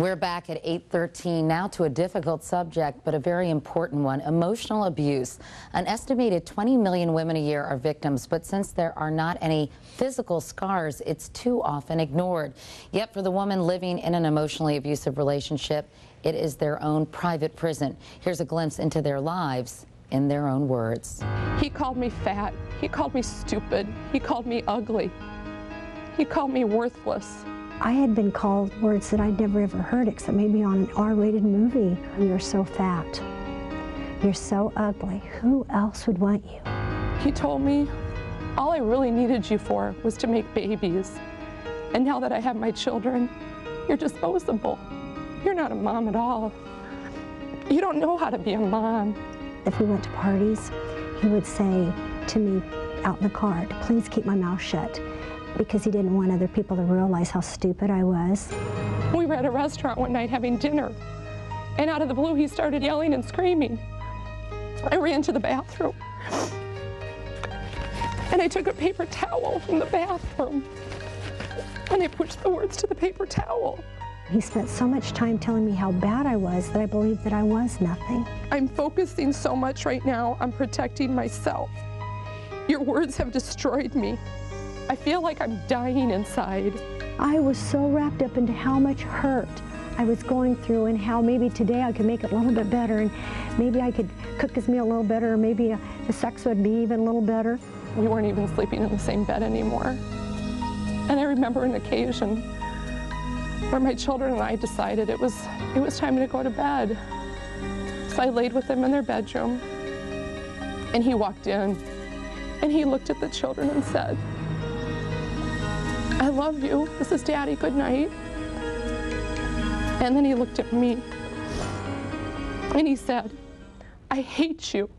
We're back at 8:13 now to a difficult subject, but a very important one: emotional abuse. An estimated 20 million women a year are victims, but since there are not any physical scars, it's too often ignored. Yet for the woman living in an emotionally abusive relationship, it is their own private prison. Here's a glimpse into their lives in their own words. He called me fat. He called me stupid. He called me ugly. He called me worthless. I had been called words that I'd never ever heard, except maybe on an R-rated movie. You're so fat. You're so ugly. Who else would want you? He told me all I really needed you for was to make babies. And now that I have my children, you're disposable. You're not a mom at all. You don't know how to be a mom. If we went to parties, he would say to me out in the car, please keep my mouth shut, because he didn't want other people to realize how stupid I was. We were at a restaurant one night having dinner, and out of the blue he started yelling and screaming. I ran to the bathroom, and I took a paper towel from the bathroom, and I pushed the words to the paper towel. He spent so much time telling me how bad I was that I believed that I was nothing. I'm focusing so much right now on protecting myself. Your words have destroyed me. I feel like I'm dying inside. I was so wrapped up into how much hurt I was going through and how maybe today I could make it a little bit better, and maybe I could cook his meal a little better, or maybe the sex would be even a little better. We weren't even sleeping in the same bed anymore. And I remember an occasion where my children and I decided it was time to go to bed. So I laid with them in their bedroom, and he walked in, and he looked at the children and said, I love you. This is Daddy. Good night. And then he looked at me and he said, I hate you.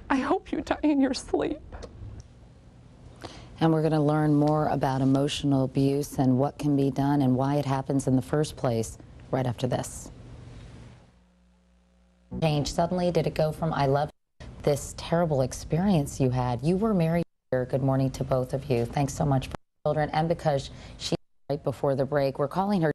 I hope you die in your sleep. And we're going to learn more about emotional abuse and what can be done and why it happens in the first place right after this. Change. Suddenly, did it go from I love this terrible experience you had? You were married here. Good morning to both of you. Thanks so much for children, and because she right before the break, we're calling her.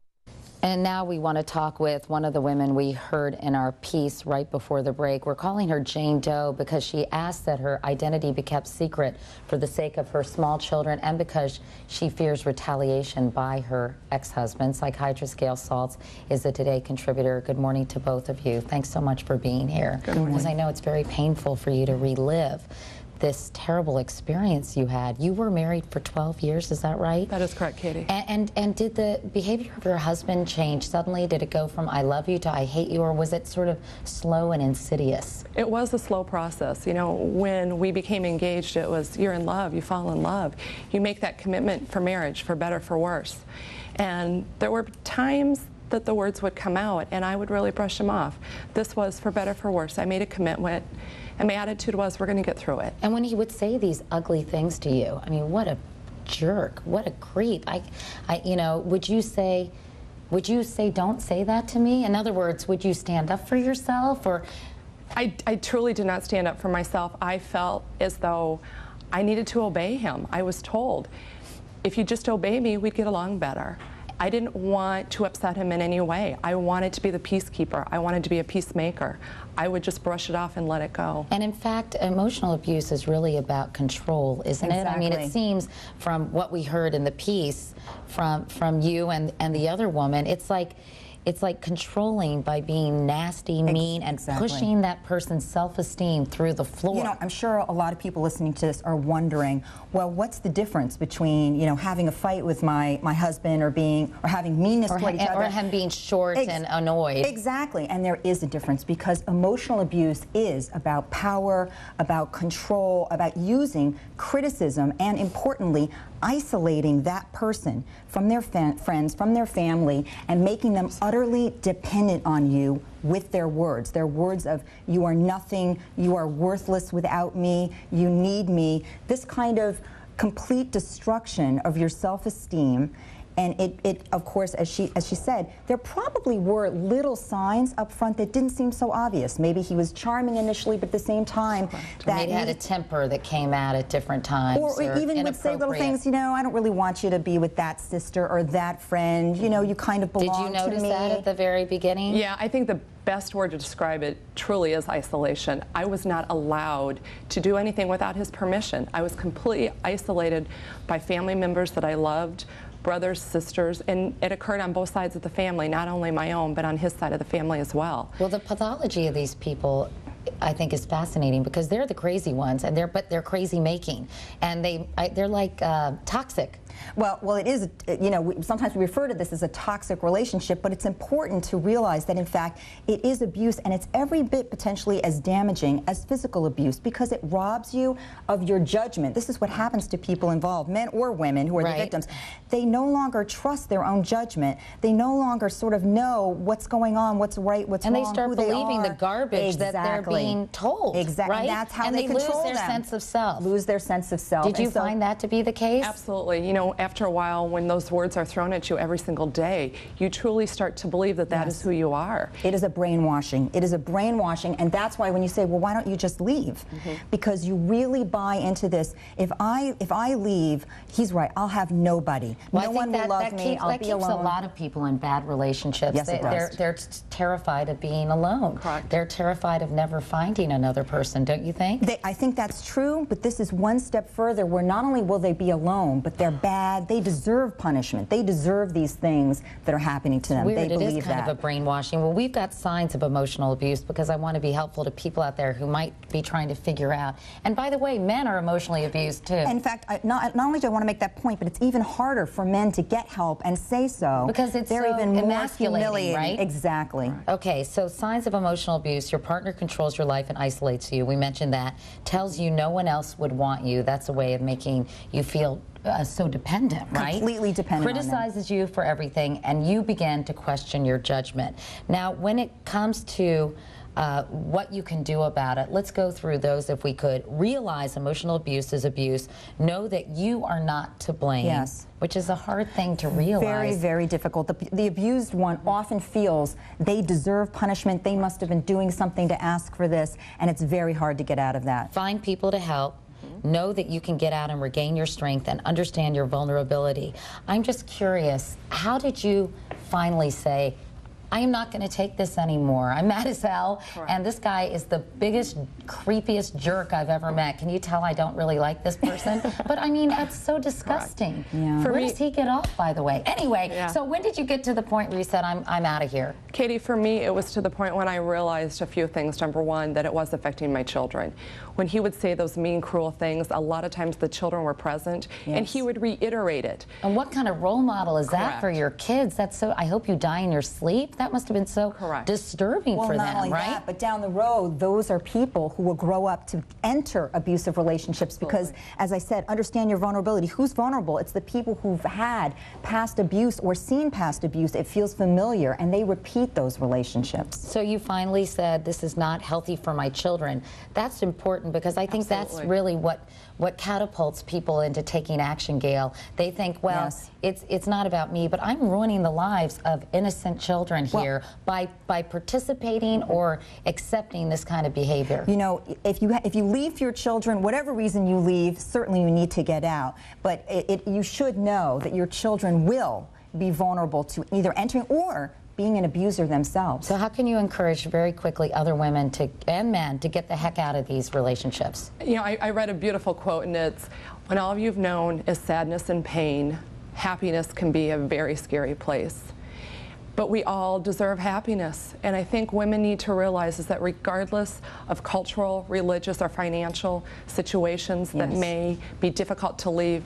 And now we want to talk with one of the women we heard in our piece right before the break. We're calling her Jane Doe because she asked that her identity be kept secret for the sake of her small children and because she fears retaliation by her ex-husband. Psychiatrist Gail Saltz is the Today contributor. Good morning to both of you. Thanks so much for being here. Good morning. Because I know it's very painful for you to relive this terrible experience you had. You were married for 12 years, is that right? That is correct, Katie. And did the behavior of your husband change suddenly? Did it go from I love you to I hate you, or was it sort of slow and insidious? It was a slow process. You know, when we became engaged, it was you're in love, you fall in love. You make that commitment for marriage, for better, for worse. And there were times that the words would come out and I would really brush them off. This was for better, for worse. I made a commitment, and my attitude was we're going to get through it. And when he would say these ugly things to you, I mean, what a jerk, what a creep. You know, would you say don't say that to me? In other words, would you stand up for yourself? Or I truly did not stand up for myself. I felt as though I needed to obey him. I was told, if you just obey me, we'd get along better. I didn't want to upset him in any way. I wanted to be the peacekeeper. I wanted to be a peacemaker. I would just brush it off and let it go. And in fact, emotional abuse is really about control, isn't it? I mean, it seems from what we heard in the piece from you and the other woman, it's like controlling by being nasty, mean, and pushing that person's self-esteem through the floor. You know, I'm sure a lot of people listening to this are wondering, well, what's the difference between, you know, having a fight with my husband or having meanness toward each other, or him being short and annoyed. Exactly, and there is a difference because emotional abuse is about power, about control, about using criticism, and importantly, isolating that person from their friends, from their family, and making them utterly dependent on you with their words of you are nothing, you are worthless without me, you need me. This kind of complete destruction of your self-esteem And it of course, as she said, there probably were little signs up front that didn't seem so obvious. Maybe he was charming initially, but at the same time, That he had a temper that came out at different times. or even would say little things, you know, I don't really want you to be with that sister or that friend. You know, you kind of belong to me. Did you notice that at the very beginning? Yeah, I think the best word to describe it truly is isolation. I was not allowed to do anything without his permission. I was completely isolated by family members that I loved, brothers, sisters, and it occurred on both sides of the family, not only my own, but on his side of the family as well. Well, the pathology of these people, I think, is fascinating because they're the crazy ones, and they're crazy making, and they're like toxic. Well, it is, you know, sometimes we refer to this as a toxic relationship, but it's important to realize that, in fact, it is abuse, and it's every bit potentially as damaging as physical abuse because it robs you of your judgment. This is what happens to people involved, men or women who are the victims. They no longer trust their own judgment. They no longer sort of know what's going on, what's right, what's wrong, And they start believing the garbage that they're being told. Exactly. Right? And that's how and they control lose their sense of self. Lose their sense of self. Did you find that to be the case? Absolutely. You know, after a while, when those words are thrown at you every single day, you truly start to believe that that is who you are. It is a brainwashing. It is a brainwashing, and that's why when you say, well, why don't you just leave? Because you really buy into this. If I leave, he's right, I'll have nobody. Well, no one will love me, I'll be alone. That keeps a lot of people in bad relationships. Yes, it does. They're terrified of being alone. Correct. They're terrified of never finding another person, don't you think? I think that's true, but this is one step further where not only will they be alone, but they're bad, they deserve punishment. They deserve these things that are happening to them. Weird. They It believe is kind that. of a brainwashing. Well, we've got signs of emotional abuse because I want to be helpful to people out there who might be trying to figure out. And by the way, men are emotionally abused too. In fact, not only do I want to make that point, but it's even harder for men to get help and say so. Because it's they're so even more emasculating, humiliating. right? Exactly. Okay, so signs of emotional abuse. Your partner controls your life and isolates you. We mentioned that. Tells you no one else would want you. That's a way of making you feel so dependent, right? Completely dependent on them. Criticizes you for everything, and you begin to question your judgment. Now, when it comes to what you can do about it, let's go through those if we could. Realize emotional abuse is abuse. Know that you are not to blame. Yes. Which is a hard thing to realize. Very, very difficult. The abused one often feels they deserve punishment. They must have been doing something to ask for this, and it's very hard to get out of that. Find people to help. Know that you can get out and regain your strength and understand your vulnerability. I'm just curious, how did you finally say, I am not going to take this anymore. I'm mad as hell, and this guy is the biggest, creepiest jerk I've ever met. Can you tell I don't really like this person? But I mean, that's so disgusting. Yeah. Where does he get off, by the way? Anyway, so when did you get to the point where you said, I'm out of here? Katie, for me, it was to the point when I realized a few things. Number one, that it was affecting my children. When he would say those mean, cruel things, a lot of times the children were present, and he would reiterate it. And what kind of role model is that for your kids? That's so, I hope you die in your sleep. That must have been so disturbing for them, not only right? that, but down the road, those are people who will grow up to enter abusive relationships because, as I said, understand your vulnerability. Who's vulnerable? It's the people who've had past abuse or seen past abuse. It feels familiar, and they repeat those relationships. So you finally said, this is not healthy for my children. That's important because I think that's really what catapults people into taking action, Gail. They think, well, it's not about me, but I'm ruining the lives of innocent children here by participating or accepting this kind of behavior. You know, if you leave your children, whatever reason you leave, certainly you need to get out. But you should know that your children will be vulnerable to either entering or being an abuser themselves. So how can you encourage very quickly other women and men to get the heck out of these relationships? You know, I read a beautiful quote, and it's, when all you've known is sadness and pain, happiness can be a very scary place. But we all deserve happiness, and I think women need to realize is that regardless of cultural, religious, or financial situations that may be difficult to leave,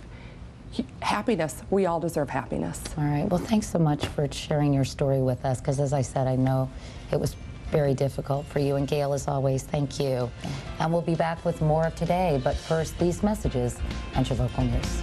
happiness, we all deserve happiness. All right, well, thanks so much for sharing your story with us, because as I said, I know it was very difficult for you. And Gail, as always, thank you. And we'll be back with more of Today, but first, these messages and your local news.